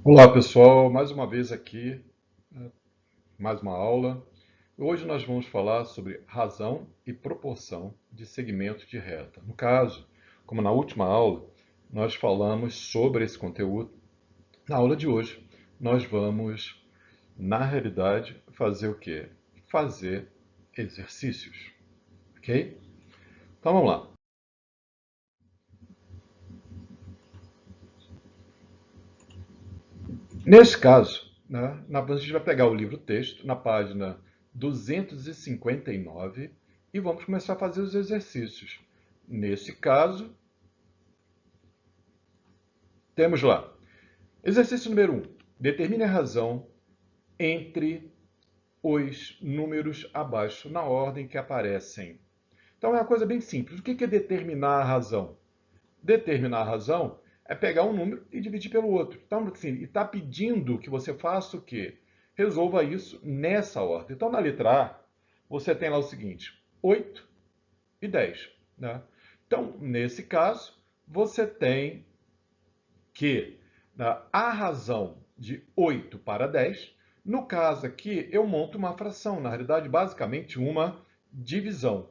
Olá pessoal, mais uma vez aqui, mais uma aula. Hoje nós vamos falar sobre razão e proporção de segmento de reta. No caso, como na última aula, nós falamos sobre esse conteúdo. Na aula de hoje, nós vamos, na realidade, fazer o quê? Fazer exercícios, ok? Então vamos lá. Nesse caso, né, a gente vai pegar o livro-texto na página 259 e vamos começar a fazer os exercícios. Nesse caso, temos lá. Exercício número 1. Determine a razão entre os números abaixo na ordem que aparecem. Então é uma coisa bem simples. O que é determinar a razão? Determinar a razão é pegar um número e dividir pelo outro. Então, assim, está pedindo que você faça o quê? Resolva isso nessa ordem. Então, na letra A, você tem lá o seguinte: 8 e 10. Né? Então, nesse caso, você tem que a razão de 8 para 10, no caso aqui, eu monto uma fração, na realidade, basicamente uma divisão.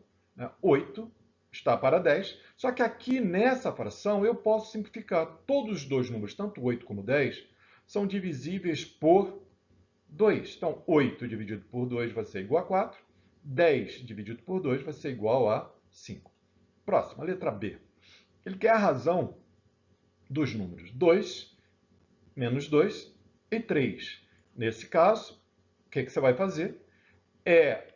8 está para 10, só que aqui nessa fração eu posso simplificar. Todos os dois números, tanto 8 como 10, são divisíveis por 2. Então, 8 dividido por 2 vai ser igual a 4, 10 dividido por 2 vai ser igual a 5. Próxima, letra B. Ele quer a razão dos números 2, menos 2 e 3. Nesse caso, o que você vai fazer? É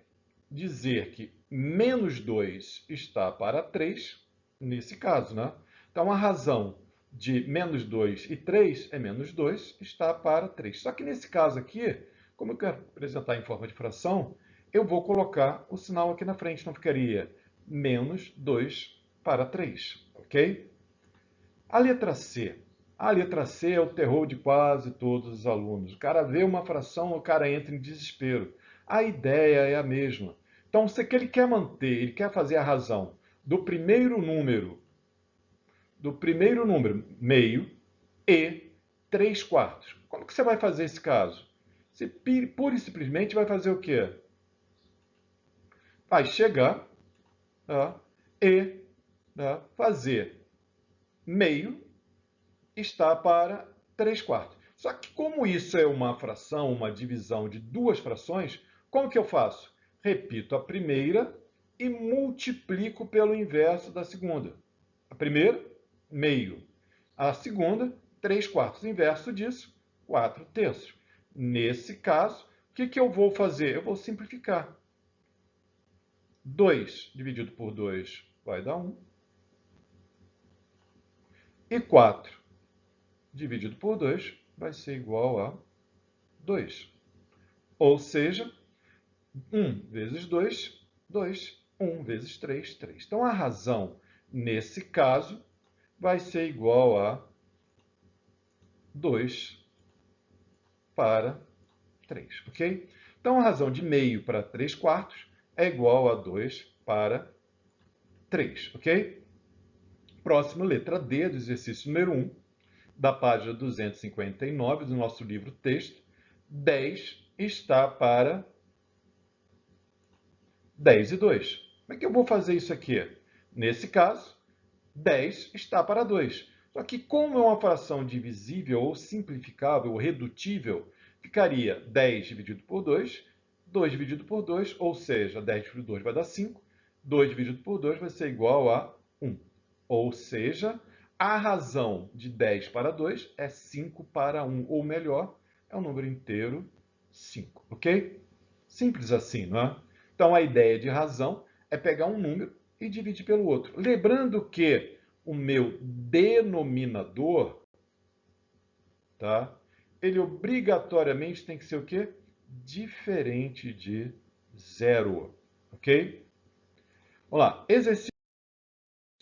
dizer que menos 2 está para 3, nesse caso, né? Então, a razão de menos 2 e 3 é menos 2, está para 3. Só que nesse caso aqui, como eu quero apresentar em forma de fração, eu vou colocar o sinal aqui na frente, então ficaria menos 2 para 3, ok? A letra C. A letra C é o terror de quase todos os alunos. O cara vê uma fração, o cara entra em desespero. A ideia é a mesma. Então, se que ele quer manter, ele quer fazer a razão do primeiro número, meio, e 3 quartos. Como que você vai fazer esse caso? Você pura e simplesmente vai fazer o quê? Vai chegar, tá, e, tá, fazer meio está para 3 quartos. Só que como isso é uma fração, uma divisão de duas frações, como que eu faço? Repito a primeira e multiplico pelo inverso da segunda. A primeira, meio. A segunda, 3 quartos. Inverso disso, 4 terços. Nesse caso, o que eu vou fazer? Eu vou simplificar. 2 dividido por 2 vai dar 1. E 4 dividido por 2 vai ser igual a 2. Ou seja, 1 vezes 2, 2. 1 vezes 3, 3. Então, a razão, nesse caso, vai ser igual a 2 para 3, ok? Então, a razão de meio para 3 quartos é igual a 2 para 3, ok? Próximo, letra D, do exercício número 1, da página 259 do nosso livro texto. 10 está para 10 e 2. Como é que eu vou fazer isso aqui? Nesse caso, 10 está para 2. Só que como é uma fração divisível ou simplificável ou redutível, ficaria 10 dividido por 2, 2 dividido por 2, ou seja, 10 dividido por 2 vai dar 5, 2 dividido por 2 vai ser igual a 1. Ou seja, a razão de 10 para 2 é 5 para 1, ou melhor, é um número inteiro 5, ok? Simples assim, não é? Então, a ideia de razão é pegar um número e dividir pelo outro. Lembrando que o meu denominador, tá? Ele obrigatoriamente tem que ser o quê? Diferente de zero, ok? Vamos lá, exercício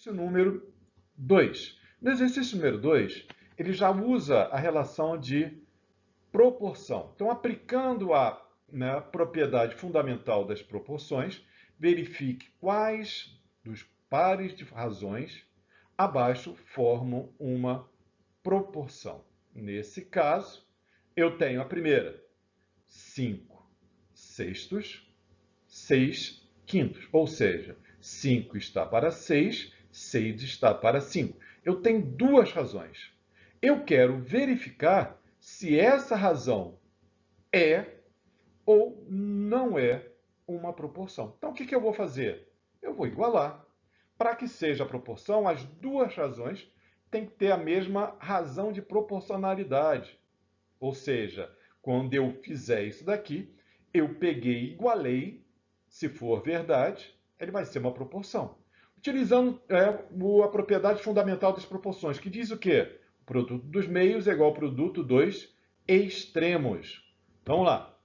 número 2. No exercício número 2, ele já usa a relação de proporção. Então, aplicando a, né, propriedade fundamental das proporções, verifique quais dos pares de razões abaixo formam uma proporção. Nesse caso, eu tenho a primeira, 5 sextos, 6 quintos. Ou seja, 5 está para 6, 6 está para 5. Eu tenho duas razões. Eu quero verificar se essa razão é ou não é uma proporção. Então, o que eu vou fazer? Eu vou igualar. Para que seja a proporção, as duas razões têm que ter a mesma razão de proporcionalidade. Ou seja, quando eu fizer isso daqui, eu peguei e igualei, se for verdade, ele vai ser uma proporção. Utilizando a propriedade fundamental das proporções, que diz o quê? O produto dos meios é igual ao produto dos extremos. Vamos lá.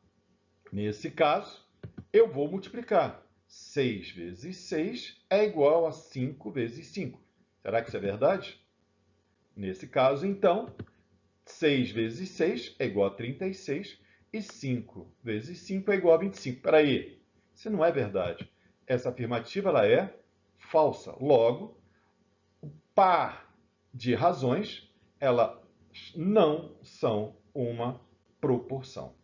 Nesse caso, eu vou multiplicar. 6 vezes 6 é igual a 5 vezes 5. Será que isso é verdade? Nesse caso, então, 6 vezes 6 é igual a 36 e 5 vezes 5 é igual a 25. Espera aí, isso não é verdade. Essa afirmativa ela é falsa. Logo, o par de razões, elas não são uma proporção.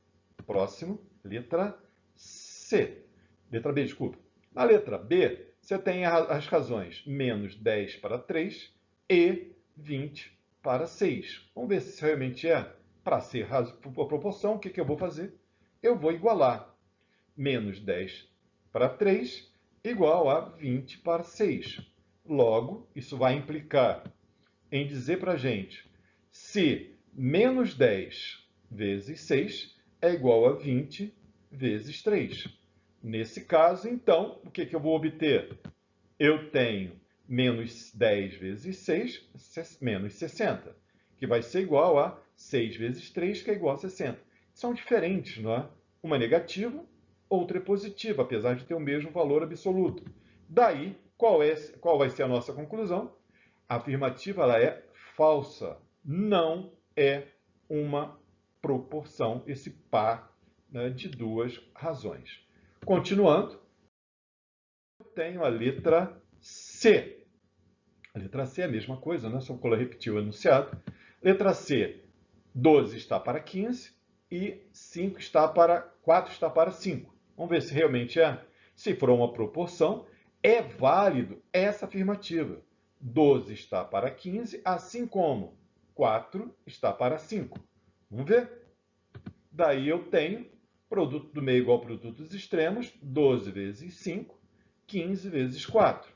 Próximo, letra C. Letra B, desculpa. Na letra B, você tem as razões menos 10 para 3 e 20 para 6. Vamos ver se isso realmente é. Para ser a proporção, o que eu vou fazer? Eu vou igualar menos 10 para 3 igual a 20 para 6. Logo, isso vai implicar em dizer para a gente se menos 10 vezes 6 é igual a 20 vezes 3. Nesse caso, então, o que eu vou obter? Eu tenho menos 10 vezes 6, menos 60, que vai ser igual a 6 vezes 3, que é igual a 60. São diferentes, não é? Uma é negativa, outra é positiva, apesar de ter o mesmo valor absoluto. Daí, qual vai ser a nossa conclusão? A afirmativa ela é falsa. Não é uma proporção, esse par, né, de duas razões. Continuando, eu tenho a letra C. A letra C é a mesma coisa, né? Só vou repetir o enunciado. Letra C, 12 está para 15 e 4 está para 5. Vamos ver se realmente é. Se for uma proporção, é válido essa afirmativa. 12 está para 15, assim como 4 está para 5. Vamos ver? Daí eu tenho produto do meio igual ao produto dos extremos, 12 vezes 5, 15 vezes 4.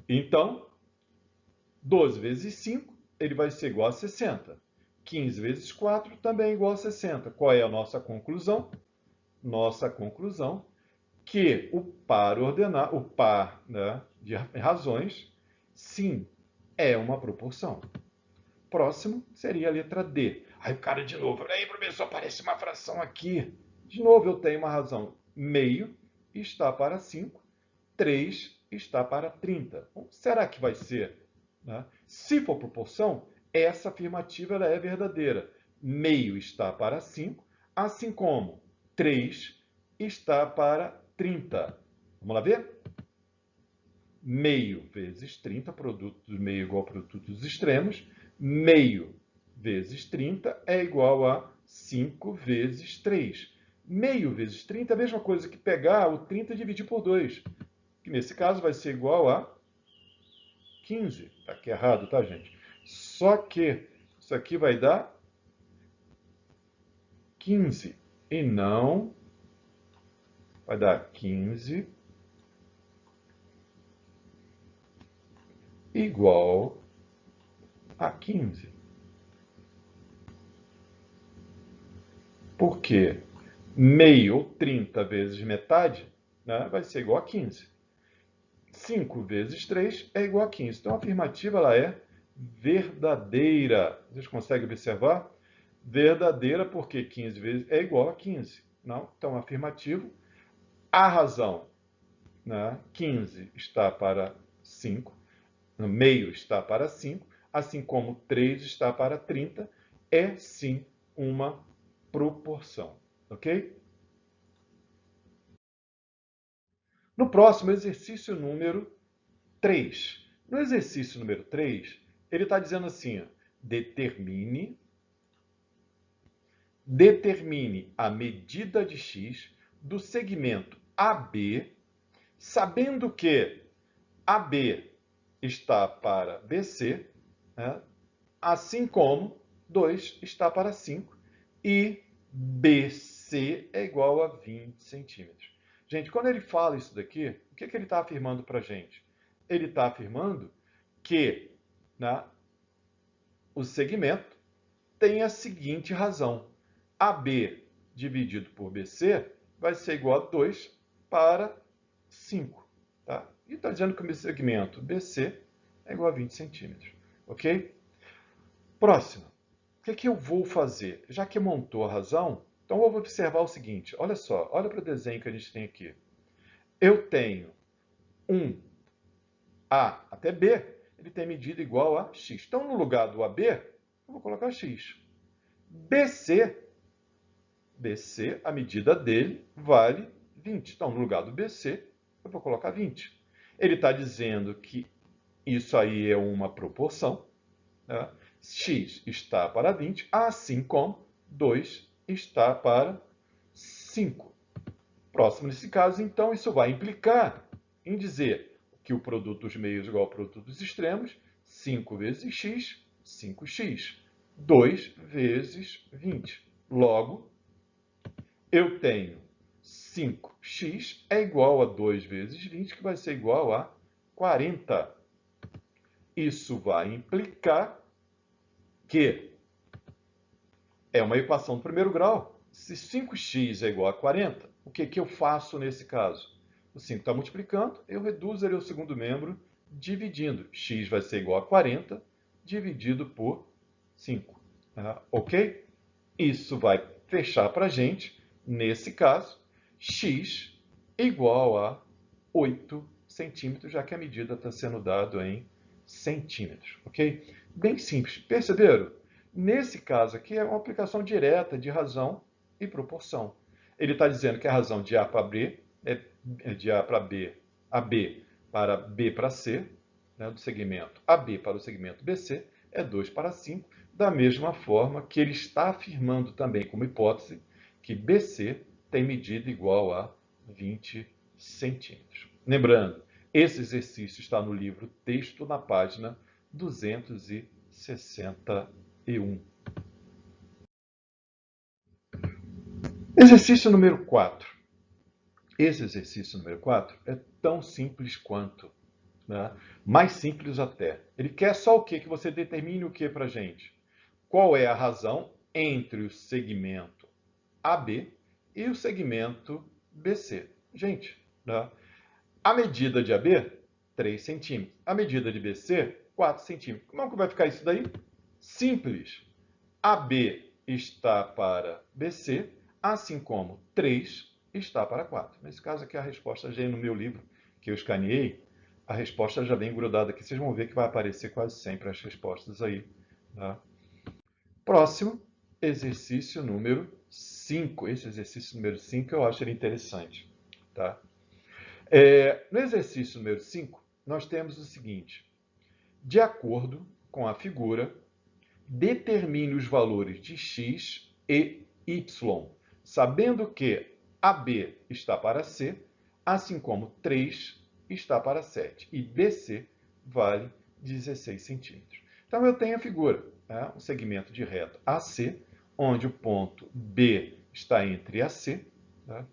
Então, 12 vezes 5, ele vai ser igual a 60. 15 vezes 4 também é igual a 60. Qual é a nossa conclusão? Nossa conclusão que o par ordenado, o par, né, de razões, sim, é uma proporção. Próximo seria a letra D. Aí o cara de novo, aí professor, aparece uma fração aqui. De novo eu tenho uma razão. Meio está para 5, 3 está para 30. Bom, será que vai ser? Né? Se for proporção, essa afirmativa ela é verdadeira. Meio está para 5, assim como 3 está para 30. Vamos lá ver? Meio vezes 30, produto do meio igual ao produto dos extremos. Meio vezes 30 é igual a 5 vezes 3. Meio vezes 30 é a mesma coisa que pegar o 30 e dividir por 2. Que nesse caso vai ser igual a 15. Está aqui errado, tá, gente? Só que isso aqui vai dar 15. E não vai dar 15 igual a 15. Por quê? Meio ou 30 vezes metade, né, vai ser igual a 15. 5 vezes 3 é igual a 15. Então, a afirmativa ela é verdadeira. Vocês conseguem observar? Verdadeira porque 15 vezes é igual a 15. Não? Então, afirmativo. A razão, né, 15 está para 5, meio está para 5, assim como 3 está para 30, é sim uma proporção. Ok? No próximo, exercício número 3. No exercício número 3, ele está dizendo assim, ó, determine determine a medida de x do segmento AB, sabendo que AB está para BC, né? Assim como 2 está para 5 e BC é igual a 20 centímetros. Gente, quando ele fala isso daqui, o que ele está afirmando para a gente? Ele está afirmando que, né, o segmento tem a seguinte razão. AB dividido por BC vai ser igual a 2 para 5. Tá? E está dizendo que o meu segmento BC é igual a 20 centímetros. Ok? Próximo. O que eu vou fazer? Já que montou a razão, então eu vou observar o seguinte. Olha só, olha para o desenho que a gente tem aqui. Eu tenho um A até B, ele tem medida igual a x. Então, no lugar do AB, eu vou colocar x. BC, a medida dele vale 20. Então, no lugar do BC, eu vou colocar 20. Ele está dizendo que isso aí é uma proporção, né? X está para 20, assim como 2 está para 5. Próximo nesse caso, então, isso vai implicar em dizer que o produto dos meios é igual ao produto dos extremos, 5 vezes x, 5x. 2 vezes 20. Logo, eu tenho 5x é igual a 2 vezes 20, que vai ser igual a 40. Isso vai implicar que é uma equação do primeiro grau. Se 5x é igual a 40, o que eu faço nesse caso? O 5 está multiplicando, eu reduzo ele ao segundo membro, dividindo. X vai ser igual a 40, dividido por 5. Ok? Isso vai fechar para a gente, nesse caso, x igual a 8 centímetros, já que a medida está sendo dada em centímetros. Ok? Bem simples. Perceberam? Nesse caso aqui é uma aplicação direta de razão e proporção. Ele está dizendo que a razão de A para B é de A para B, AB para B para C, né, do segmento AB para o segmento BC, é 2 para 5, da mesma forma que ele está afirmando também como hipótese que BC tem medida igual a 20 centímetros. Lembrando, esse exercício está no livro Texto na página 261. Exercício número 4. Esse exercício número 4 é tão simples quanto, né? Mais simples até. Ele quer só o quê? Que você determine o que para a gente? Qual é a razão entre o segmento AB e o segmento BC? Gente, né? A medida de AB, 3 centímetros. A medida de BC, 4 centímetros. Como é que vai ficar isso daí? Simples. AB está para BC, assim como 3 está para 4. Nesse caso aqui, a resposta já é no meu livro, que eu escaneei. A resposta já vem grudada aqui. Vocês vão ver que vai aparecer quase sempre as respostas aí. Tá? Próximo, exercício número 5. Esse exercício número 5 eu acho ele interessante. Tá? No exercício número 5, nós temos o seguinte. De acordo com a figura, determine os valores de x e y, sabendo que AB está para C, assim como 3 está para 7 e BC vale 16 centímetros. Então eu tenho a figura, né? Um segmento de reta AC, onde o ponto B está entre AC. Né?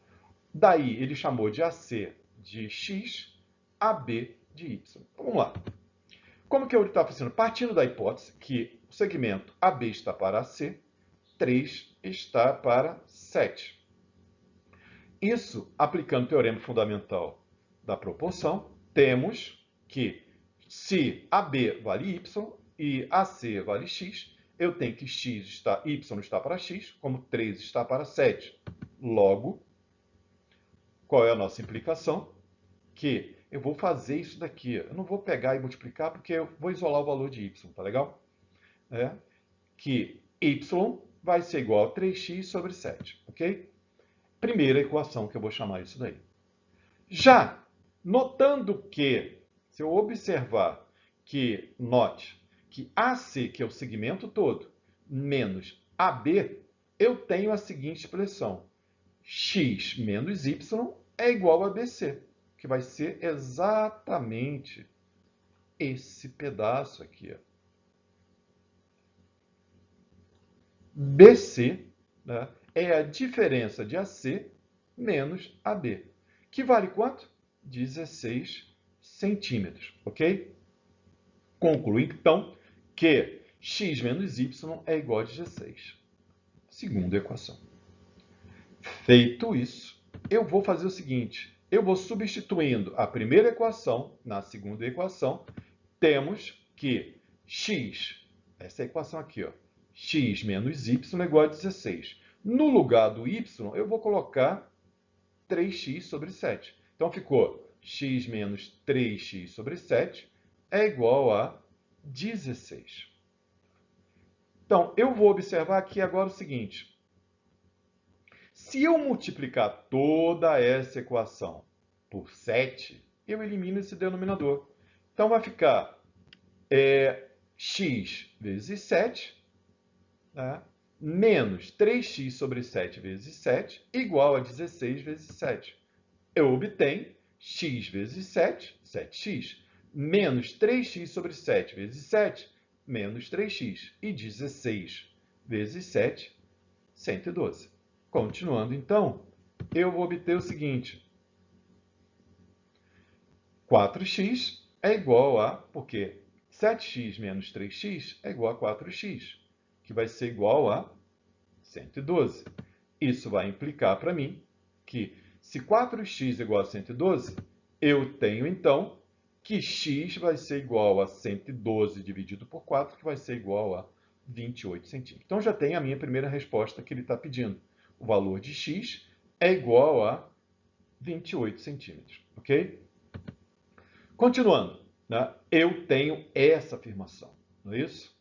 Daí ele chamou de AC de x, AB de y. Vamos lá. Como que ele está fazendo? Partindo da hipótese que o segmento AB está para AC, 3 está para 7. Isso, aplicando o teorema fundamental da proporção, temos que se AB vale y e AC vale x, eu tenho que y está para x, como 3 está para 7. Logo, qual é a nossa implicação? Que eu vou fazer isso daqui. Eu não vou pegar e multiplicar porque eu vou isolar o valor de y, tá legal? Que y vai ser igual a 3x sobre 7, ok? Primeira equação que eu vou chamar isso daí. Já notando que, se eu observar que, note que AC, que é o segmento todo, menos AB, eu tenho a seguinte expressão. X menos Y é igual a BC, que vai ser exatamente esse pedaço aqui. Ó. BC, né, é a diferença de AC menos AB, que vale quanto? 16 centímetros, ok? Concluo, então, que x menos y é igual a 16. Segunda equação. Feito isso, eu vou fazer o seguinte. Eu vou substituindo a primeira equação na segunda equação. Temos que x, essa é a equação aqui, ó, x menos y é igual a 16. No lugar do y, eu vou colocar 3x sobre 7. Então, ficou x menos 3x sobre 7 é igual a 16. Então, eu vou observar aqui agora o seguinte. Se eu multiplicar toda essa equação por 7, eu elimino esse denominador. Então, vai ficar x vezes 7, né, menos 3x sobre 7 vezes 7, igual a 16 vezes 7. Eu obtenho x vezes 7, 7x, menos 3x sobre 7 vezes 7, menos 3x. E 16 vezes 7, 112. Continuando, então, eu vou obter o seguinte. 4x é igual a, porque 7x menos 3x é igual a 4x, que vai ser igual a 112. Isso vai implicar para mim que, se 4x é igual a 112, eu tenho, então, que x vai ser igual a 112 dividido por 4, que vai ser igual a 28 centímetros. Então, já tenho a minha primeira resposta que ele está pedindo. O valor de x é igual a 28 centímetros, ok? Continuando, né? Eu tenho essa afirmação, não é isso?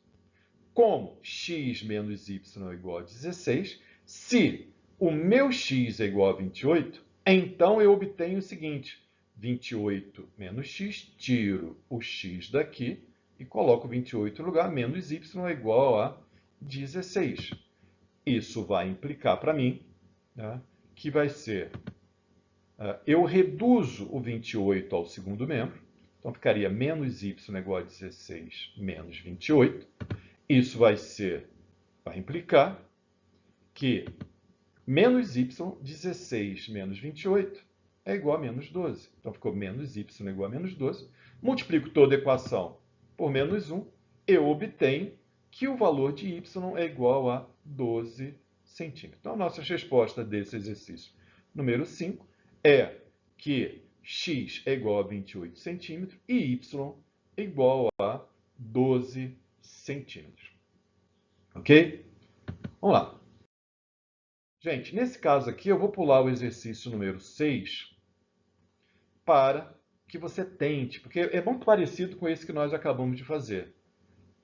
Como x menos y é igual a 16, se o meu x é igual a 28, então eu obtenho o seguinte, 28 menos x, tiro o x daqui e coloco 28 no lugar, menos y é igual a 16. Isso vai implicar para mim, né, que vai ser, eu reduzo o 28 ao segundo membro, então ficaria menos y é igual a 16 menos 28. Isso vai implicar que menos y, 16 menos 28, é igual a menos 12. Então, ficou menos y é igual a menos 12. Multiplico toda a equação por menos 1, eu obtenho que o valor de y é igual a 12 centímetros. Então, a nossa resposta desse exercício número 5 é que x é igual a 28 centímetros e y é igual a 12 centímetros. Ok? Vamos lá. Gente, nesse caso aqui, eu vou pular o exercício número 6 para que você tente, porque é muito parecido com esse que nós acabamos de fazer.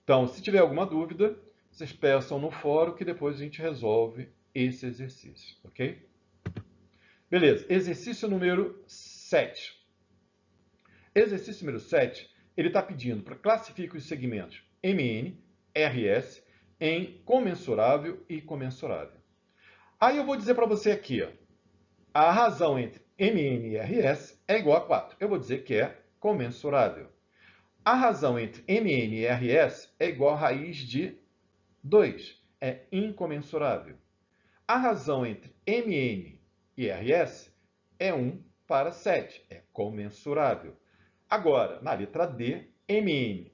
Então, se tiver alguma dúvida, vocês peçam no fórum que depois a gente resolve esse exercício, ok? Beleza, exercício número 7. Exercício número 7, ele está pedindo para classificar os segmentos MN, RS, em comensurável e comensurável. Aí eu vou dizer para você aqui, ó, a razão entre MN e RS é igual a 4. Eu vou dizer que é comensurável. A razão entre MN e RS é igual a raiz de 2. É incomensurável. A razão entre MN e RS é 1 para 7. É comensurável. Agora, na letra D, MN,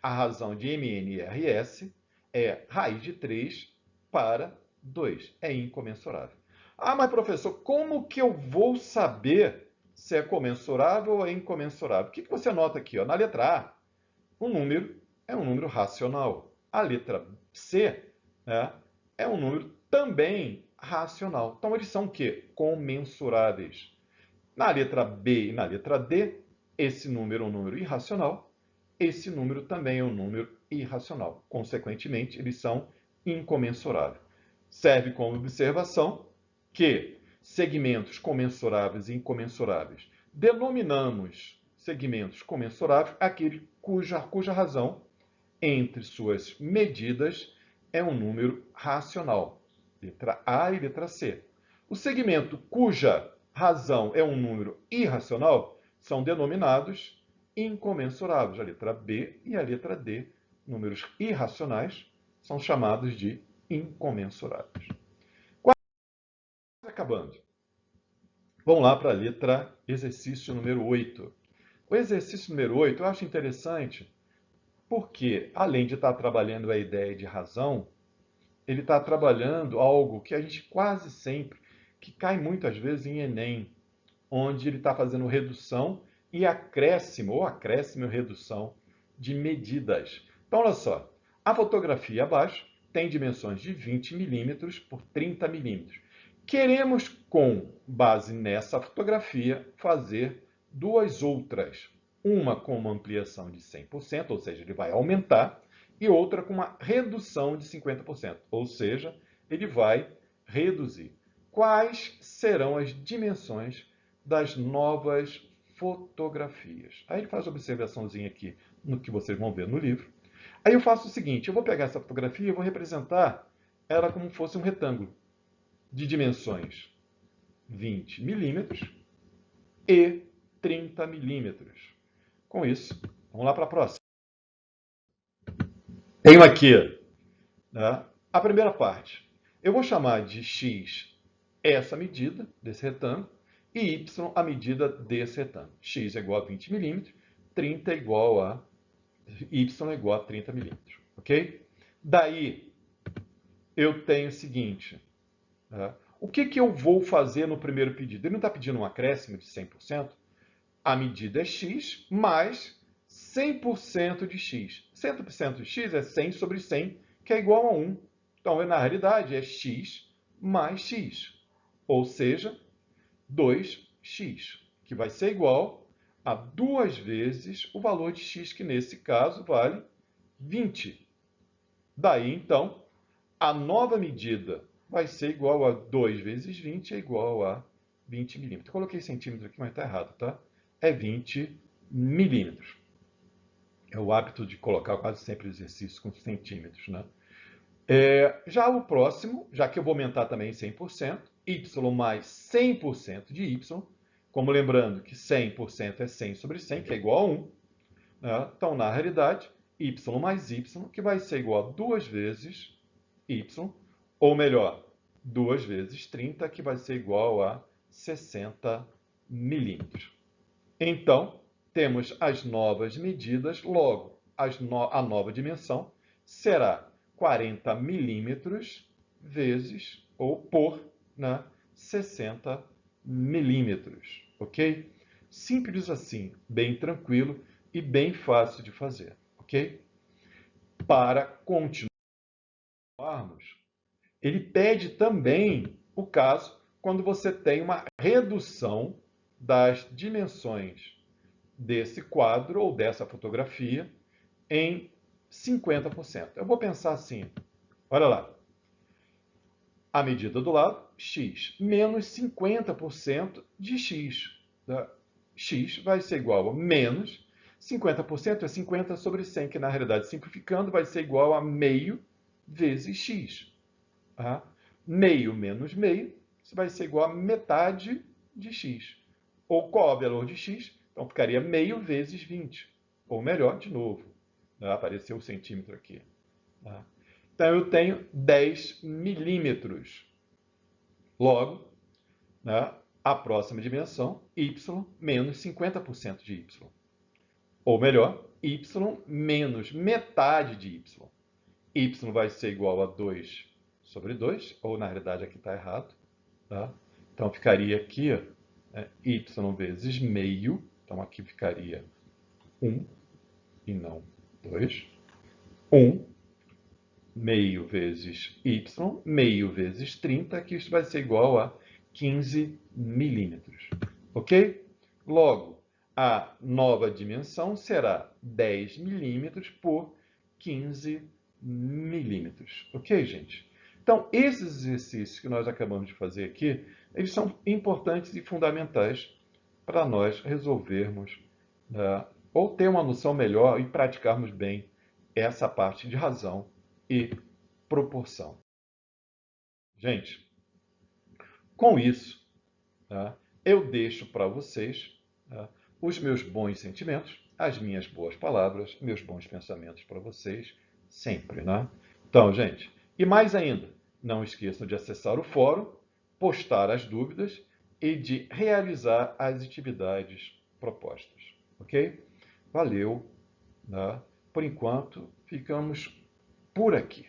a razão de MN e RS é raiz de 3 para 2. É incomensurável. Ah, mas professor, como que eu vou saber se é comensurável ou é incomensurável? O que você nota aqui? Ó? Na letra A, o número é um número racional. A letra C, né, é um número também racional. Então, eles são o quê? Comensuráveis. Na letra B e na letra D, esse número é um número irracional. Esse número também é um número irracional. Consequentemente, eles são incomensuráveis. Serve como observação que segmentos comensuráveis e incomensuráveis denominamos segmentos comensuráveis aquele cuja razão entre suas medidas é um número racional. Letra A e letra C. O segmento cuja razão é um número irracional são denominados incomensuráveis. A letra B e a letra D, números irracionais, são chamados de incomensuráveis. Quase acabando. Vamos lá para a letra exercício número 8. O exercício número 8 eu acho interessante porque, além de estar trabalhando a ideia de razão, ele está trabalhando algo que a gente quase sempre, que cai muitas vezes em Enem, onde ele está fazendo redução e acréscimo, ou acréscimo e redução de medidas. Então, olha só, a fotografia abaixo tem dimensões de 20 milímetros por 30 milímetros. Queremos, com base nessa fotografia, fazer duas outras. Uma com uma ampliação de 100%, ou seja, ele vai aumentar, e outra com uma redução de 50%, ou seja, ele vai reduzir. Quais serão as dimensões das novas fotografias? Aí ele faz uma observaçãozinha aqui no que vocês vão ver no livro. Aí eu faço o seguinte, eu vou pegar essa fotografia e vou representar ela como se fosse um retângulo de dimensões 20 milímetros e 30 milímetros. Com isso, vamos lá para a próxima. Tenho aqui, né, a primeira parte. Eu vou chamar de x essa medida desse retângulo e y a medida desse retângulo. X é igual a 20 milímetros, 30 é igual a y é igual a 30 milímetros. Ok? Daí, eu tenho o seguinte. Né, o que eu vou fazer no primeiro pedido? Ele não está pedindo um acréscimo de 100%. A medida é x mais 100% de x. 100% de x é 100 sobre 100, que é igual a 1. Então, na realidade, é x mais x. Ou seja, 2x, que vai ser igual a 2 vezes o valor de x, que nesse caso vale 20. Daí, então, a nova medida vai ser igual a 2 vezes 20 é igual a 20 milímetros. Eu coloquei centímetro aqui, mas está errado, tá? É 20 milímetros. É o hábito de colocar quase sempre exercícios com centímetros, né? Já o próximo, já que eu vou aumentar também 100%, y mais 100% de y, como lembrando que 100% é 100 sobre 100, que é igual a 1. Né? Então, na realidade, y mais y, que vai ser igual a 2 vezes y, ou melhor, 2 vezes 30, que vai ser igual a 60 milímetros. Então, temos as novas medidas, logo, a nova dimensão será 40 milímetros vezes, ou por, né, 60 milímetros, ok? Simples assim, bem tranquilo e bem fácil de fazer, ok? Para continuarmos, ele pede também o caso quando você tem uma redução das dimensões desse quadro ou dessa fotografia em 50%. Eu vou pensar assim, olha lá, a medida do lado, x, menos 50% de x. Tá? X vai ser igual a menos 50% é 50 sobre 100, que na realidade, simplificando, vai ser igual a meio vezes x. Tá? Meio menos meio, isso vai ser igual a metade de x. Ou qual é o valor de x? Então, ficaria meio vezes 20. Ou melhor, de novo, né? Apareceu o centímetro aqui. Tá? Então, eu tenho 10 milímetros. Logo, né, a próxima dimensão, y menos 50% de y. Ou melhor, y menos metade de y. Y vai ser igual a 2 sobre 2, ou na realidade aqui está errado. Tá? Então, ficaria aqui y vezes meio. Então, aqui ficaria 1 e não 2. 1 meio vezes y, meio vezes 30, que isso vai ser igual a 15 milímetros. Ok? Logo, a nova dimensão será 10 milímetros por 15 milímetros. Ok, gente? Então, esses exercícios que nós acabamos de fazer aqui, eles são importantes e fundamentais para nós resolvermos, né, ou ter uma noção melhor e praticarmos bem essa parte de razão e proporção. Gente, com isso, tá, eu deixo para vocês, tá, os meus bons sentimentos, as minhas boas palavras, meus bons pensamentos para vocês sempre, né? Então, gente, e mais ainda, não esqueçam de acessar o fórum, postar as dúvidas e de realizar as atividades propostas, ok? Valeu, né? Por enquanto, ficamos por aqui.